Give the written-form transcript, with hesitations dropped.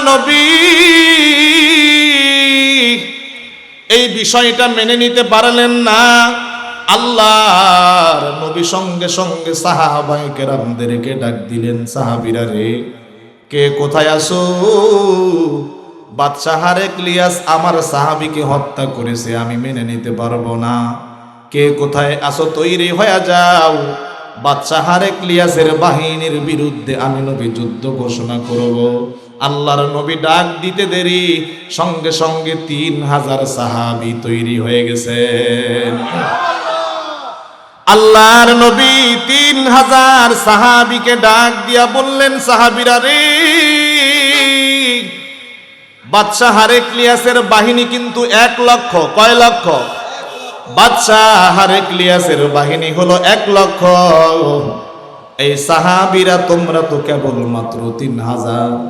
নবী এই বিষয়টা মেনে নিতে পারলেন না। আল্লাহর নবী সঙ্গে সঙ্গে সাহাবায়ে কেরামদেরকে ডাক দিলেন, সাহাবীরা রে, কে কোথায় আসো? বাদশাহ হেরাক্লিয়াস আমার সাহাবীকে হত্যা করেছে, আমি মেনে নিতে পারবো না। কে কোথায় আসো, তৈরি হয়ে যাও, বাদশাহ হেরাক্লিয়াসের বাহিনীর বিরুদ্ধে আমি নবী যুদ্ধ ঘোষণা করব। আল্লাহর নবী ডাক দিতে দেরি, সঙ্গে সঙ্গে 3000 সাহাবী তৈরি হয়ে গেছেন। আল্লাহর নবী 3000 সাহাবীকে ডাক দিয়া বললেন, সাহাবীরা রে, বাদশাহ হেরাক্লিয়াসের বাহিনী কিন্তু 1 লক্ষ। কয় লক্ষ? বাদশাহ হেরাক্লিয়াসের বাহিনী হলো 1 লক্ষ। এই সাহাবীরা তোমরা তো কেবল মাত্র 3000।